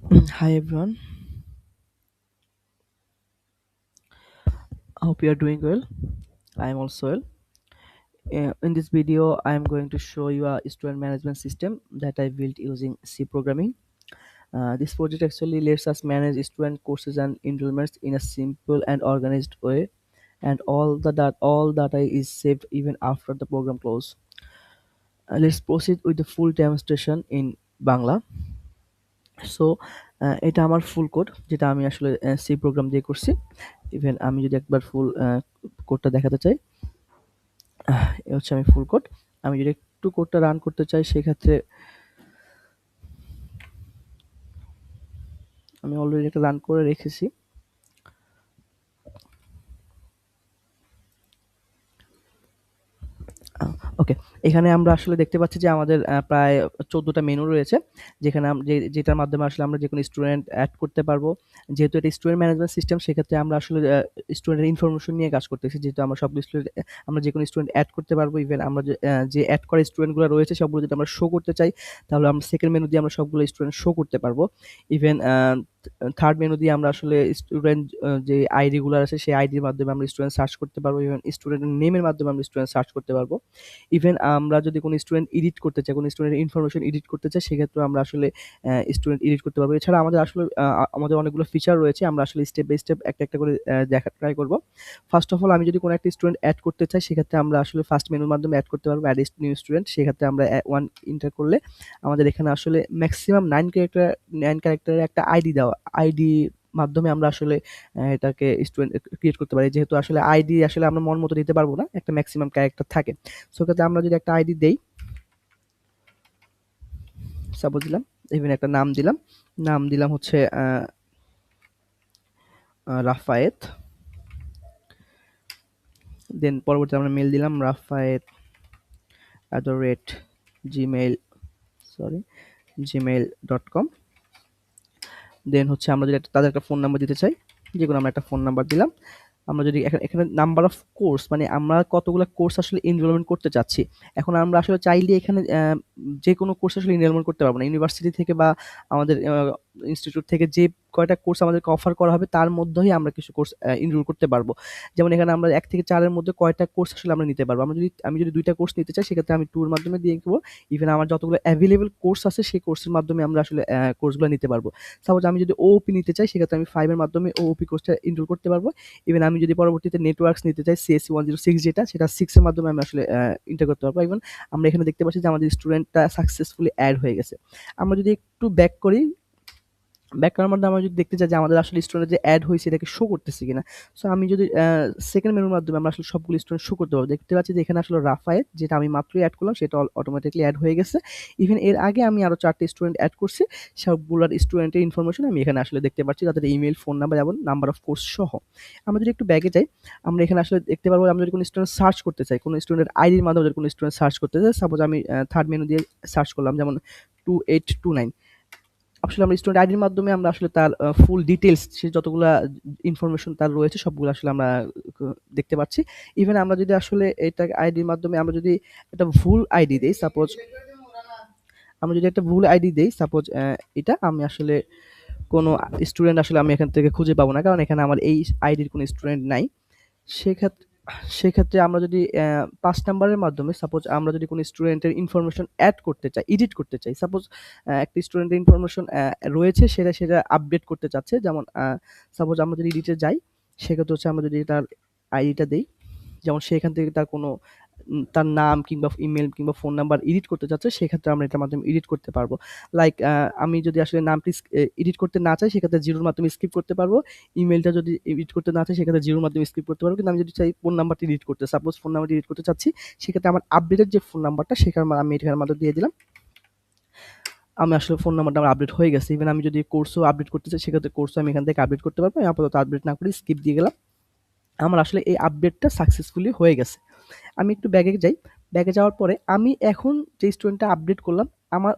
Hi everyone, I hope you are doing well. I am also well. In this video, I am going to show you a student management system that I built using C programming. This project actually lets us manage student courses and enrollments in a simple and organized way, and all data is saved even after the program close. Let's proceed with the full demonstration in Bangla. So এটা আমার ফুল code যেটা আমি আসলে C program দিয়ে করছি। Even আমি যদি একবার ফুল কোডটা দেখাতে চাই, এ হচ্ছে আমি ফুল কোড। আমি যদি একটু কোডটা রান করতে চাই সেক্ষেত্রে আমি অলরেডি এটা রান করে রেখেছি। ওকে, এখানে আমরা আসলে দেখতে পাচ্ছি যে আমাদের প্রায় 14টা মেনু রয়েছে, যেখানে যেটার মাধ্যমে আসলে আমরা যেকোনো স্টুডেন্ট অ্যাড করতে পারবো। যেহেতু এটা স্টুডেন্ট ম্যানেজমেন্ট সিস্টেম, সেক্ষেত্রে আমরা আসলে স্টুডেন্টের ইনফরমেশন নিয়ে কাজ করতেছি। যেহেতু আমরা সবগুলো স্টুডেন্ট, আমরা যেকোনো স্টুডেন্ট অ্যাড করতে পারবো। ইভেন আমরা যে অ্যাড করা স্টুডেন্টগুলো রয়েছে সবগুলো যদি আমরা শো করতে চাই, তাহলে আমরা সেকেন্ড মেনু দিয়ে আমরা সবগুলো স্টুডেন্ট শো করতে পারবো। ইভেন থার্ড মেনু দিয়ে আমরা আসলে স্টুডেন্ট যে আইডি গুলো আছে সেই আইডির মাধ্যমে আমরা স্টুডেন্ট সার্চ করতে পারবো। ইভেন স্টুডেন্টের নেমের মাধ্যমে আমরা স্টুডেন্ট সার্চ করতে পারবো। ইভেন আমরা যদি কোনো স্টুডেন্ট এডিট করতে চাই, কোনো স্টুডেন্টের ইনফরমেশন এডিট করতে চাই, সেক্ষেত্রে আমরা আসলে স্টুডেন্ট এডিট করতে পারবো। এছাড়া আমাদের আসলে আমাদের অনেকগুলো ফিচার রয়েছে, আমরা আসলে স্টেপ বাই স্টেপ একটা একটা করে দেখা ট্রাই করব। ফার্স্ট অফ অল, আমি যদি কোনো একটা স্টুডেন্ট অ্যাড করতে চাই, সেক্ষেত্রে আমরা আসলে ফার্স্ট মেনুর মাধ্যমে অ্যাড করতে পারবো, অ্যাড নিউ স্টুডেন্ট। সেক্ষেত্রে আমরা ওয়ান ইন্টার করলে আমাদের এখানে আসলে ম্যাক্সিমাম 9 ক্যারেক্টারের একটা আইডি দেওয়া, আইডি মাধ্যমে আমরা আসলে এটাকে স্টুডেন্ট ক্রিয়েট করতে পারি। যেহেতু আসলে আইডি আসলে আমরা মন মতো দিতে পারবো না, একটা ম্যাক্সিমাম ক্যারেক্টার থাকে। সো ক্ষেত্রে আমরা যদি একটা আইডি দেই, সাপোজ দিলাম, ইভেন একটা নাম দিলাম, নাম দিলাম হচ্ছে রাফায়েত। দেন পরবর্তী আমরা মেল দিলাম rafaet@gmail, সরি, gmail.com। দেন হচ্ছে আমরা যদি তাদের একটা ফোন নাম্বার দিতে চাই, যে কোনো আমরা একটা ফোন নাম্বার দিলাম। আমরা যদি এখানে নাম্বার অফ কোর্স, মানে আমরা কতগুলো কোর্স আসলে এনরোলমেন্ট করতে চাচ্ছি। এখন আমরা আসলে চাইলে এখানে যে কোনো কোর্স আসলে এনরোলমেন্ট করতে পারবো না। ইউনিভার্সিটি থেকে বা আমাদের ইনস্টিটিউট থেকে যে কয়টা কোর্স আমাদেরকে অফার করা হবে তার মধ্যেই আমরা কিছু কোর্স এনরোল করতে পারবো। যেমন এখানে আমরা 1 থেকে 4 এর মধ্যে কয়টা কোর্স আসলে আমরা নিতে পারবো। আমি যদি 2টা কোর্স নিতে চাই, সেক্ষেত্রে আমি 2 এর মাধ্যমে দিয়ে দেবো। ইভেন আমার যতগুলো এভেইলেবল কোর্স আছে সেই কোর্সের মাধ্যমে আমরা আসলে কোর্সগুলো নিতে পারবো। সাপোজ আমি যদি ওওপি নিতে চাই, সেক্ষেত্রে আমি 5 এর মাধ্যমে ওওপি কোর্সটা এনরোল করতে পারবো। ইভেন আমি যদি পরবর্তীতে নেটওয়ার্কস নিতে চাই, সিএসসি 106 যেটা, সেটা 6 এর মাধ্যমে আমি আসলে এন্টার করতে পারবো। ইভেন আমরা এখানে দেখতে পাচ্ছি যে আমাদের স্টুডেন্টটা সাকসেসফুলি এড হয়ে গেছে। আমরা যদি একটু ব্যাক করি, ব্যাক করার মাধ্যমে আমরা যদি দেখতে চাই যে আমাদের আসলে স্টুডেন্ট যে এড হয়েছে এটাকে শো করতেছে কিনা। সো আমি যদি সেকেন্ড মেনুর মাধ্যমে আমরা আসলে সবগুলো স্টুডেন্ট শো করতে পারবো। দেখতে পাচ্ছি যে এখানে আসলে রাফায়েত, যেটা আমি মাত্রই এড করলাম, সেটা অটোমেটিক্যালি এড হয়ে গেছে। ইভেন এর আগে আমি আরো 4 টা স্টুডেন্ট এড করছি, সবগুলোর স্টুডেন্টের ইনফরমেশন আমি এখানে আসলে দেখতে পাচ্ছি, তাদের ইমেইল, ফোন নাম্বার এবং নাম্বার অফ কোর্স সহ। আমরা যদি একটু ব্যাকে যাই, আমরা এখানে আসলে দেখতে পারবো আমরা যদি কোনো স্টুডেন্ট সার্চ করতে চাই, কোনো স্টুডেন্টের আইডির মাধ্যমে যদি কোনো স্টুডেন্ট সার্চ করতে চাই, সাপোজ আমি থার্ড মেনু দিয়ে সার্চ করলাম, যেমন 2829। আসলে আমরা স্টুডেন্ট আইডির মাধ্যমে আমরা আসলে তার ফুল ডিটেইলস, সে যতগুলা ইনফরমেশন তার রয়েছে সবগুলো আসলে আমরা দেখতে পাচ্ছি। ইভেন আমরা যদি আসলে এটা আইডির মাধ্যমে আমরা যদি একটা ভুল আইডি দেই, সাপোজ আমরা যদি একটা ভুল আইডি দেই, সাপোজ এটা আমি আসলে কোনো স্টুডেন্ট আসলে আমি এখান থেকে খুঁজে পাবো না, কারণ এখানে আমার এই আইডির কোনো স্টুডেন্ট নাই। সেক্ষেত্রে সেক্ষেত্রে আমরা যদি ৫ নাম্বারের মাধ্যমে, সাপোজ আমরা যদি কোনো স্টুডেন্টের ইনফরমেশন এড করতে চাই, এডিট করতে চাই, সাপোজ একটা স্টুডেন্টের ইনফরমেশন রয়েছে, সেটা আপডেট করতে চাচ্ছে। যেমন সাপোজ আমরা যদি এডিটে যাই, সেক্ষেত্রে হচ্ছে আমরা যদি তার আইডিটা দেই, যেমন সে এখান থেকে তার কোনো তার নাম কিংবা ইমেল কিংবা ফোন নাম্বার এডিট করতে চাচ্ছে, সেক্ষেত্রে আমরা এটার মাধ্যমে এডিট করতে পারবো। লাইক আমি যদি আসলে নামটি এডিট করতে না চাই, সেক্ষেত্রে জিরোর মাধ্যমে স্কিপ করতে পারবো। ইমেলটা যদি এডিট করতে না চাই, সেক্ষেত্রে জিরোর মাধ্যমে স্কিপ করতে পারবো। কিন্তু আমি যদি চাই ফোন নাম্বারটি এডিট করতে, সাপোজ ফোন নাম্বারটি এডিট করতে চাচ্ছি, সেক্ষেত্রে আমার আপডেটেড যে ফোন নাম্বারটা, সেখানে আমি এটার মাধ্যমে দিয়ে দিলাম। আমি আসলে ফোন নাম্বারটা আমার আপডেট হয়ে গেছে। ইভেন আমি যদি কোর্সও আপডেট করতে চাই, সেক্ষেত্রে কোর্সও আমি এখান থেকে আপডেট করতে পারবো। আমি আপাতত আপডেট না করে স্কিপ দিয়ে গেলাম। আমার আসলে এই আপডেটটা সাকসেসফুলি হয়ে গেছে। আমি একটু ব্যাকে যাই। ব্যাকে যাওয়ার পরে আমি এখন যে স্টুডেন্টটা আপডেট করলাম, আমার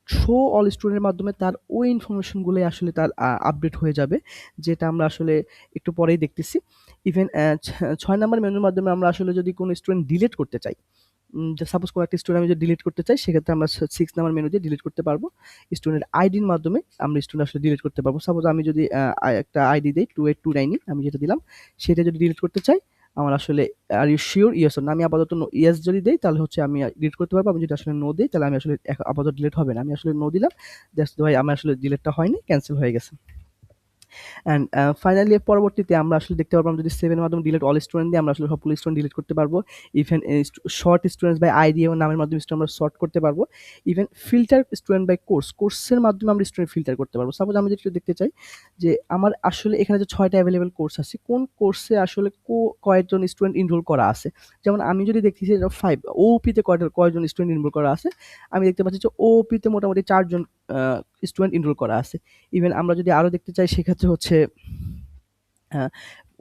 শো অল স্টুডেন্টের মাধ্যমে তার ওই ইনফরমেশনগুলোই আসলে তার আপডেট হয়ে যাবে, যেটা আমরা আসলে একটু পরেই দেখতেছি। ইভেন 6 নাম্বার মেনুর মাধ্যমে আমরা আসলে যদি কোনো স্টুডেন্ট ডিলিট করতে চাই, যে সাপোজ কোনো একটা স্টুডেন্ট আমি যদি ডিলিট করতে চাই, সেক্ষেত্রে আমরা 6 নাম্বার মেনু দিয়ে ডিলিট করতে পারবো। স্টুডেন্ট আইডির মাধ্যমে আমরা স্টুডেন্ট আসলে ডিলিট করতে পারবো। সাপোজ আমি যদি একটা আইডি দেই 2829 আমি যেটা দিলাম, সেটা যদি ডিলিট করতে চাই, আমার আসলে are you sure yes or না, আমি আপাতত ইয়েস যদি দেই তাহলে হচ্ছে আমি ডিলিট করতে পারবো। আমি যদি আসলে নো দিই তাহলে আমি আসলে আপাতত ডিলিট হবে না। আমি আসলে নো দিলাম, দ্যাটস ওয়াই আমার আসলে ডিলিটটা হয়নি, ক্যান্সেল হয়ে গেছে। অ্যান্ড ফাইনালি পরবর্তীতে আমরা আসলে দেখতে পারবো, আমরা যদি সেভেনের মাধ্যমে ডিলিট অল স্টুডেন্ট দিয়ে আমরা আসলে সবগুলো স্টুডেন্ট ডিলিট করতে পারবো। Even sort students by ID এবং নামের মাধ্যমে স্টুডেন্ট আমরা শর্ট করতে পারবো। ইভেন ফিল্টার স্টুডেন্ট বাই কোর্সের মাধ্যমে আমরা স্টুডেন্ট ফিল্টার করতে পারবো। সাপোজ আমি যদি দেখতে চাই যে আমার আসলে এখানে যে 6টা অ্যাভেলেবল কোর্স আছে, কোন কোর্সে আসলে কয়েকজন স্টুডেন্ট এনরোল করা আছে। যেমন আমি যদি দেখতেছি 5 ওপিতে কয়জন স্টুডেন্ট এনরোল করা আছে, আমি দেখতে পাচ্ছি যে ওপিতে মোটামুটি 4 জন স্টুডেন্ট এনরোল করা আছে। ইভেন আমরা যদি আরও দেখতে চাই, সেক্ষেত্রে হচ্ছে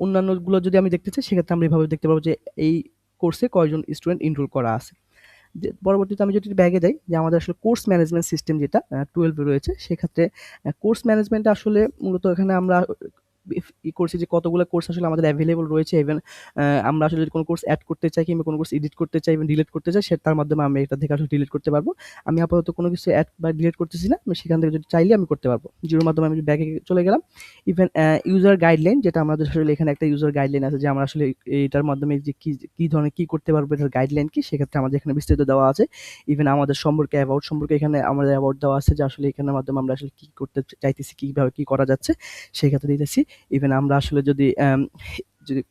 অন্যান্যগুলো যদি আমি দেখতে চাই, সেক্ষেত্রে আমরা এভাবে দেখতে পাবো যে এই কোর্সে কয়জন স্টুডেন্ট এনরোল করা আছে। যে পরবর্তীতে আমি যদি ব্যাগে যাই, যে আমাদের আসলে কোর্স ম্যানেজমেন্ট সিস্টেম যেটা 12 এ রয়েছে, সেক্ষেত্রে কোর্স ম্যানেজমেন্টটা আসলে মূলত এখানে আমরা করছি যে কতগুলো কোর্স আসলে আমাদের অ্যাভেলেবল রয়েছে। ইভেন আমরা আসলে যদি কোনো কোর্স অ্যাড করতে চাই কিংবা কোনো কোর্স এডিট করতে চাই, ইভেন ডিলিট করতে চাই, তার মাধ্যমে আমি এটা থেকে আসলে ডিলিট করতে পারবো। আমি আপাতত কোনো কিছু অ্যাড বা ডিলিট করতেছি না, আমি সেখান থেকে যদি চাইলে আমি করতে পারবো। জিরোর মাধ্যমে আমি ব্যাগে চলে গেলাম। ইভেন ইউজার গাইডলাইন, যেটা আমাদের আসলে এখানে একটা ইউজার গাইডলাইন আছে, যে আমরা আসলে এইটার মাধ্যমে যে কি ধরনের কি করতে পারবো, এটার গাইডলাইন কি, সেক্ষেত্রে আমাদের এখানে বিস্তারিত দেওয়া আছে। ইভেন আমাদের সম্পর্কে অ্যাবাউট সম্পর্কে এখানে আমাদের অ্যাবাউট দেওয়া আছে, যে আসলে এখানের মাধ্যমে আমরা আসলে কি করতে চাইতেছি, কিভাবে কি করা যাচ্ছে, সেক্ষেত্রে দিতেছি। ইভেন আমরা আসলে যদি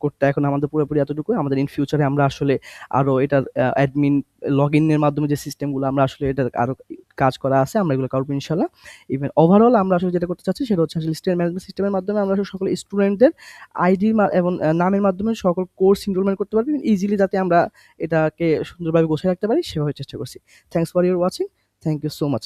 কোডটা এখন আমাদের পুরোপুরি এতটুকু, আমাদের ইন ফিউচারে আমরা আসলে আরো এটার অ্যাডমিন লগইন এর মাধ্যমে যে সিস্টেমগুলো আমরা আসলে এটার আরো কাজ করা আছে, আমরা এগুলো করবো ইনশাল্লাহ। ইভেন ওভারঅল আমরা আসলে যেটা করতে চাচ্ছি, সেটা হচ্ছে আসলে স্টুডেন্ট ম্যানেজমেন্ট সিস্টেমের মাধ্যমে আমরা আসলে সকল স্টুডেন্টদের আইডি এবং নামের মাধ্যমে সকল কোর্স এনরোলমেন্ট করতে পারবো ইজিলি, যাতে আমরা এটাকে সুন্দরভাবে গোছায় রাখতে পারি, সেভাবে চেষ্টা করছি। Thanks for your watching. Thank you so much.